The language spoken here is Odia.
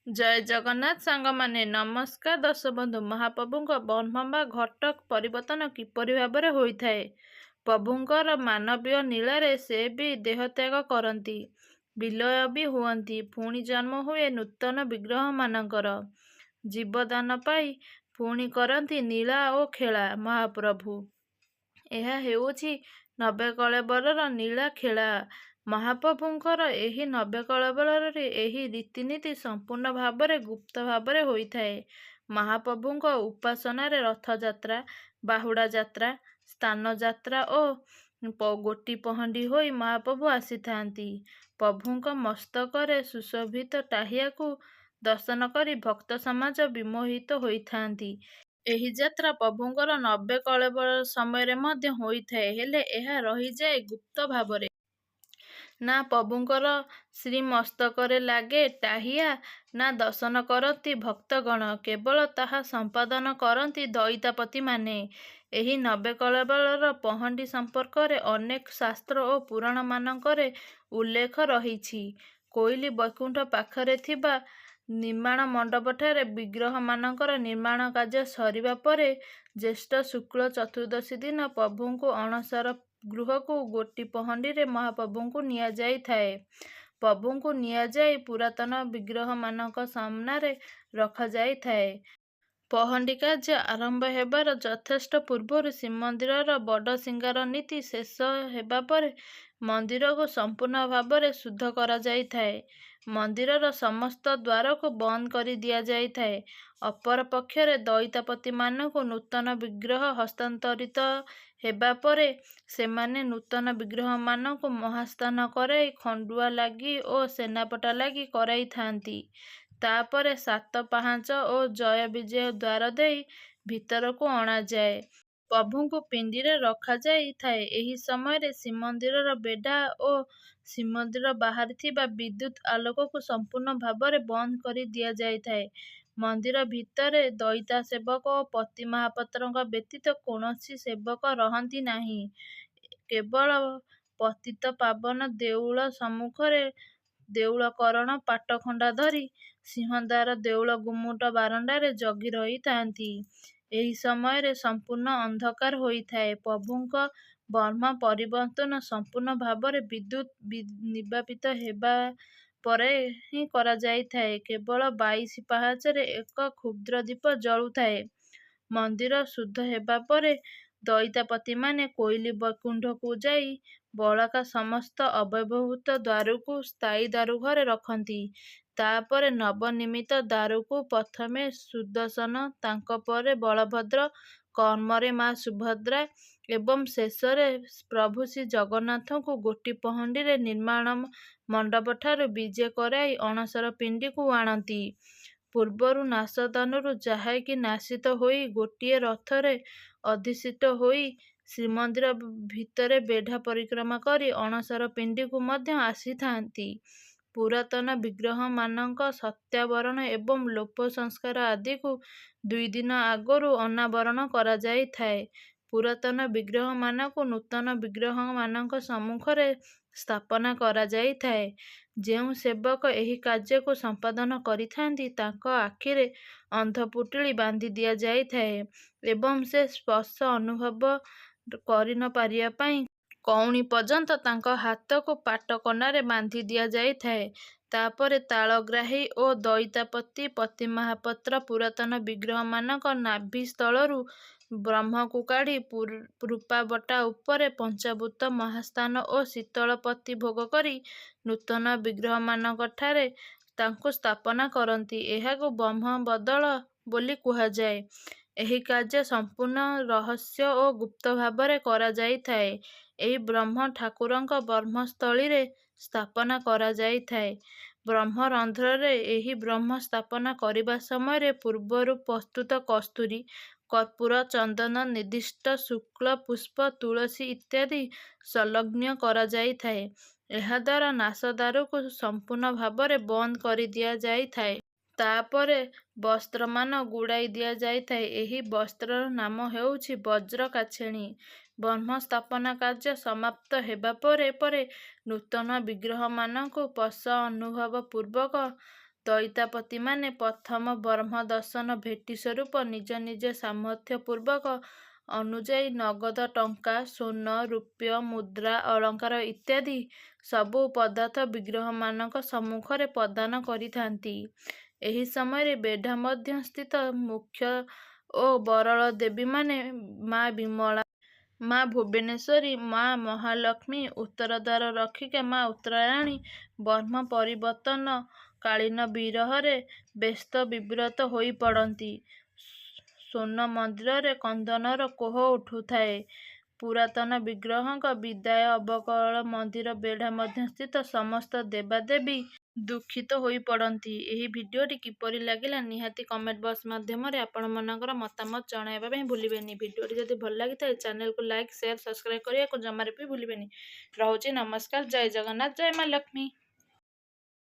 ଜୟ ଜଗନ୍ନାଥ ସାଙ୍ଗମାନେ ନମସ୍କାର। ଦଶବନ୍ଧୁ ମହାପ୍ରଭୁଙ୍କ ବ୍ରହ୍ମ ବା ଘଟ ପରିବର୍ତ୍ତନ କିପରି ଭାବରେ ହୋଇଥାଏ? ପ୍ରଭୁଙ୍କର ମାନବୀୟ ନୀଳାରେ ସେ ବି ଦେହତ୍ୟାଗ କରନ୍ତି, ବିଲୟ ବି ହୁଅନ୍ତି, ପୁଣି ଜନ୍ମ ହୁଏ ନୂତନ ବିଗ୍ରହମାନଙ୍କର। ଜୀବଦାନ ପାଇ ପୁଣି କରନ୍ତି ନୀଳା ଓ ଖେଳା ମହାପ୍ରଭୁ। ଏହା ହେଉଛି ନବେକଳେବରର ନୀଳା ଖେଳା। ମହାପ୍ରଭୁଙ୍କର ଏହି ନବେକଳେବରରେ ଏହି ରୀତିନୀତି ସମ୍ପୂର୍ଣ୍ଣ ଭାବରେ ଗୁପ୍ତ ଭାବରେ ହୋଇଥାଏ। ମହାପ୍ରଭୁଙ୍କ ଉପାସନାରେ ରଥଯାତ୍ରା, ବାହୁଡ଼ା ଯାତ୍ରା, ସ୍ନାନ ଯାତ୍ରା ଓ ଗୋଟି ପହଣ୍ଡି ହୋଇ ମହାପ୍ରଭୁ ଆସିଥାନ୍ତି। ପ୍ରଭୁଙ୍କ ମସ୍ତକରେ ସୁଶୋଭିତ ଟାହିଆକୁ ଦର୍ଶନ କରି ଭକ୍ତ ସମାଜ ବିମୋହିତ ହୋଇଥାନ୍ତି। ଏହି ଯାତ୍ରା ପ୍ରଭୁଙ୍କର ନବେକଳେବର ସମୟରେ ମଧ୍ୟ ହୋଇଥାଏ, ହେଲେ ଏହା ରହିଯାଏ ଗୁପ୍ତ ଭାବରେ। ନା ପ୍ରଭୁଙ୍କର ଶ୍ରୀମସ୍ତକରେ ଲାଗେ ଟାହିଆ, ନା ଦର୍ଶନ କରନ୍ତି ଭକ୍ତଗଣ। କେବଳ ତାହା ସମ୍ପାଦନ କରନ୍ତି ଦଇତାପତିମାନେ। ଏହି ନବେକଳେବରର ପହଣ୍ଡି ସମ୍ପର୍କରେ ଅନେକ ଶାସ୍ତ୍ର ଓ ପୁରାଣମାନଙ୍କରେ ଉଲ୍ଲେଖ ରହିଛି। କୋଇଲି ବୈକୁଣ୍ଠ ପାଖରେ ଥିବା ନିର୍ମାଣ ମଣ୍ଡପଠାରେ ବିଗ୍ରହମାନଙ୍କର ନିର୍ମାଣ କାର୍ଯ୍ୟ ସରିବା ପରେ ଜ୍ୟେଷ୍ଠ ଶୁକ୍ଳ ଚତୁର୍ଦ୍ଦଶୀ ଦିନ ପ୍ରଭୁଙ୍କୁ ଅଣସର ଗୃହକୁ ଗୋଟି ପହଣ୍ଡିରେ ମହାପ୍ରଭୁଙ୍କୁ ନିଆଯାଇଥାଏ। ପ୍ରଭୁଙ୍କୁ ନିଆଯାଇ ପୁରାତନ ବିଗ୍ରହମାନଙ୍କ ସାମ୍ନାରେ ରଖାଯାଇଥାଏ। ପହଣ୍ଡି କାର୍ଯ୍ୟ ଆରମ୍ଭ ହେବାର ଯଥେଷ୍ଟ ପୂର୍ବରୁ ଶ୍ରୀମନ୍ଦିରର ବଡ଼ ସିଙ୍ଗାର ନୀତି ଶେଷ ହେବା ପରେ ମନ୍ଦିରକୁ ସମ୍ପୂର୍ଣ୍ଣ ଭାବରେ ଶୁଦ୍ଧ କରାଯାଇଥାଏ। ମନ୍ଦିରର ସମସ୍ତ ଦ୍ୱାରକୁ ବନ୍ଦ କରି ଦିଆଯାଇଥାଏ। ଅପରପକ୍ଷରେ ଦଇତାପତିମାନଙ୍କୁ ନୂତନ ବିଗ୍ରହ ହସ୍ତାନ୍ତରିତ ହେବା ପରେ ସେମାନେ ନୂତନ ବିଗ୍ରହମାନଙ୍କୁ ମହାସ୍ନାନ କରାଇ ଖଣ୍ଡୁଆ ଲାଗି ଓ ସେନାପଟା ଲାଗି କରାଇଥାନ୍ତି। ତାପରେ ସାତ ପାହାଚ ଓ ଜୟ ବିଜୟ ଦ୍ୱାର ଦେଇ ଭିତରକୁ ଅଣାଯାଏ। ପ୍ରଭୁଙ୍କୁ ପିଣ୍ଡିରେ ରଖାଯାଇଥାଏ। ଏହି ସମୟରେ ଶ୍ରୀମନ୍ଦିରର ବେଢ଼ା ଓ ଶ୍ରୀମନ୍ଦିର ବାହାରେ ଥିବା ବିଦ୍ୟୁତ୍ ଆଲୋକକୁ ସମ୍ପୂର୍ଣ୍ଣ ଭାବରେ ବନ୍ଦ କରି ଦିଆଯାଇଥାଏ। ମନ୍ଦିର ଭିତରେ ଦଇତା ସେବକ ଓ ପତି ମହାପାତ୍ରଙ୍କ ବ୍ୟତୀତ କୌଣସି ସେବକ ରହନ୍ତି ନାହିଁ। କେବଳ ପତିତପାବନ ଦେଉଳ ସମ୍ମୁଖରେ ଦେଉଳକରଣ ପାଟଖଣ୍ଡା ଧରି ସିଂହଦ୍ୱାର ଦେଉଳ ଗୁମୁଟ ବାରଣ୍ଡାରେ ଜଗି ରହିଥାନ୍ତି। ଏହି ସମୟରେ ସମ୍ପୂର୍ଣ୍ଣ ଅନ୍ଧକାର ହୋଇଥାଏ। ପ୍ରଭୁଙ୍କ ବ୍ରହ୍ମ ପରିବର୍ତ୍ତନ ସମ୍ପୂର୍ଣ୍ଣ ଭାବରେ ବିଦ୍ୟୁତ୍ ନିର୍ବାପିତ ହେବା ପରେ ହିଁ କରାଯାଇଥାଏ। କେବଳ 22 ପାହାଚରେ ଏକ କ୍ଷୁଦ୍ର ଦୀପ ଜଳୁଥାଏ। ମନ୍ଦିର ଶୁଦ୍ଧ ହେବା ପରେ ଦଇତାପତିମାନେ କୋଇଲି ବୈକୁଣ୍ଠକୁ ଯାଇ ବଳକା ସମସ୍ତ ଅବ୍ୟବହୃତ ଦାରୁକୁ ସ୍ଥାୟୀ ଦାରୁଘରେ ରଖନ୍ତି। ତାପରେ ନବନିର୍ମିତ ଦାରୁକୁ ପ୍ରଥମେ ସୁଦର୍ଶନ, ତାଙ୍କ ପରେ ବଳଭଦ୍ର, କ୍ରମରେ ମା ସୁଭଦ୍ରା ଏବଂ ଶେଷରେ ପ୍ରଭୁ ଶ୍ରୀଜଗନ୍ନାଥଙ୍କୁ ଗୋଟି ପହଣ୍ଡିରେ ନିର୍ମାଣ ମଣ୍ଡପଠାରୁ ବିଜେ କରାଇ ଅଣସର ପିଣ୍ଡିକୁ ଆଣନ୍ତି। ପୂର୍ବରୁ ନାଶଦାନରୁ ଯାହାକି ନାଶିତ ହୋଇ ଗୋଟିଏ ରଥରେ ଅଧିଷ୍ଠିତ ହୋଇ ଶ୍ରୀମନ୍ଦିର ଭିତରେ ବେଢ଼ା ପରିକ୍ରମା କରି ଅଣସର ପିଣ୍ଡିକୁ ମଧ୍ୟ ଆସିଥାନ୍ତି। ପୁରାତନ ବିଗ୍ରହମାନଙ୍କ ସତ୍ୟାବରଣ ଏବଂ ଲୋପ ସଂସ୍କାର ଆଦିକୁ 2 ଦିନ ଆଗରୁ ଅନାବରଣ କରାଯାଇଥାଏ। ପୁରାତନ ବିଗ୍ରହମାନଙ୍କୁ ନୂତନ ବିଗ୍ରହମାନଙ୍କ ସମ୍ମୁଖରେ ସ୍ଥାପନା କରାଯାଇଥାଏ। ଯେଉଁ ସେବକ ଏହି କାର୍ଯ୍ୟକୁ ସମ୍ପାଦନ କରିଥାନ୍ତି, ତାଙ୍କ ଆଖିରେ ଅନ୍ଧପୁଟୁଳି ବାନ୍ଧି ଦିଆଯାଇଥାଏ ଏବଂ ସେ ସ୍ପର୍ଶ ଅନୁଭବ କରି ନ ପାରିବା ପାଇଁ କଉଣି ପର୍ଯ୍ୟନ୍ତ ତାଙ୍କ ହାତକୁ ପାଟକନାରେ ବାନ୍ଧି ଦିଆଯାଇଥାଏ। ତାପରେ ତାଳଗ୍ରାହୀ ଓ ଦଇତାପତି ପତିମହାପାତ୍ର ପୁରାତନ ବିଗ୍ରହମାନଙ୍କ ନାଭି ସ୍ଥଳରୁ ବ୍ରହ୍ମକୁ କାଢ଼ି ରୂପାବଟା ଉପରେ ପଞ୍ଚାମୃତ ମହାସ୍ନାନ ଓ ଶୀତଳ ପତି ଭୋଗ କରି ନୂତନ ବିଗ୍ରହମାନଙ୍କଠାରେ ତାଙ୍କୁ ସ୍ଥାପନା କରନ୍ତି। ଏହାକୁ ବ୍ରହ୍ମ ବଦଳ ବୋଲି କୁହାଯାଏ। ଏହି କାର୍ଯ୍ୟ ସମ୍ପୂର୍ଣ୍ଣ ରହସ୍ୟ ଓ ଗୁପ୍ତ ଭାବରେ କରାଯାଇଥାଏ। ଏହି ବ୍ରହ୍ମ ଠାକୁରଙ୍କ ବ୍ରହ୍ମସ୍ଥଳୀରେ ସ୍ଥାପନା କରାଯାଇଥାଏ। ବ୍ରହ୍ମରନ୍ଧ୍ରରେ ଏହି ବ୍ରହ୍ମ ସ୍ଥାପନା କରିବା ସମୟରେ ପୂର୍ବରୁ ପ୍ରସ୍ତୁତ କସ୍ତୁରୀ, କର୍ପୂର, ଚନ୍ଦନ, ନିର୍ଦ୍ଦିଷ୍ଟ ଶୁକ୍ଳ ପୁଷ୍ପ, ତୁଳସୀ ଇତ୍ୟାଦି ସଂଲଗ୍ନ କରାଯାଇଥାଏ। ଏହାଦ୍ୱାରା ନାଶଦାରୁକୁ ସମ୍ପୂର୍ଣ୍ଣ ଭାବରେ ବନ୍ଦ କରି ଦିଆଯାଇଥାଏ। ତାପରେ ବସ୍ତ୍ରମାନ ଗୁଡ଼ାଇ ଦିଆଯାଇଥାଏ। ଏହି ବସ୍ତ୍ରର ନାମ ହେଉଛି ବଜ୍ର କାଛେଣୀ। ବ୍ରହ୍ମ ସ୍ଥାପନା କାର୍ଯ୍ୟ ସମାପ୍ତ ହେବା ପରେ ପରେ ନୂତନ ବିଗ୍ରହମାନଙ୍କୁ ସ୍ପର୍ଶ ଅନୁଭବ ପୂର୍ବକ ଦଇତାପତିମାନେ ପ୍ରଥମ ବ୍ରହ୍ମ ଦର୍ଶନ ଭେଟି ସ୍ୱରୂପ ନିଜ ନିଜ ସାମର୍ଥ୍ୟ ପୂର୍ବକ ଅନୁଯାୟୀ ନଗଦ ଟଙ୍କା, ସ୍ୱର୍ଣ୍ଣ, ରୌପ୍ୟ, ମୁଦ୍ରା, ଅଳଙ୍କାର ଇତ୍ୟାଦି ସବୁ ପଦାର୍ଥ ବିଗ୍ରହମାନଙ୍କ ସମ୍ମୁଖରେ ପ୍ରଦାନ କରିଥାନ୍ତି। ଏହି ସମୟରେ ବେଢ଼ା ମଧ୍ୟସ୍ଥିତ ମୁଖ୍ୟ ଓ ବରଳ ଦେବୀମାନେ ମା ବିମଳା, ମା ଭୁବନେଶ୍ୱରୀ, ମା ମହାଲକ୍ଷ୍ମୀ, ଉତ୍ତରଦ୍ୱାର ରକ୍ଷିକା ମା ଉତ୍ତରାୟଣୀ ବ୍ରହ୍ମ ପରିବର୍ତ୍ତନ କାଳୀନ ବିରହରେ ବ୍ୟସ୍ତ ବିବ୍ରତ ହୋଇ ପଡ଼ନ୍ତି। ସ୍ୱର୍ଣ୍ଣ ମନ୍ଦିରରେ କ୍ରନ୍ଦନର କୋହ ଉଠୁଥାଏ। ପୁରାତନ ବିଗ୍ରହଙ୍କ ବିଦାୟ ଅବକଳ ମନ୍ଦିର ବେଢ଼ା ମଧ୍ୟସ୍ଥିତ ସମସ୍ତ ଦେବାଦେବୀ ଦୁଃଖିତ ହୋଇ ପଡ଼ନ୍ତି। ଏହି ଭିଡ଼ିଓଟି କିପରି ଲାଗିଲା ନିହାତି କମେଣ୍ଟ ବକ୍ସ ମାଧ୍ୟମରେ ଆପଣମାନଙ୍କର ମତାମତ ଜଣାଇବା ପାଇଁ ଭୁଲିବେନି। ଭିଡ଼ିଓଟି ଯଦି ଭଲ ଲାଗିଥାଏ ଚ୍ୟାନେଲକୁ ଲାଇକ୍, ସେୟାର, ସବସ୍କ୍ରାଇବ୍ କରିବାକୁ ଜମାରେ ବି ଭୁଲିବେନି। ରହୁଛି ନମସ୍କାର। ଜୟ ଜଗନ୍ନାଥ, ଜୟ ମା ଲକ୍ଷ୍ମୀ।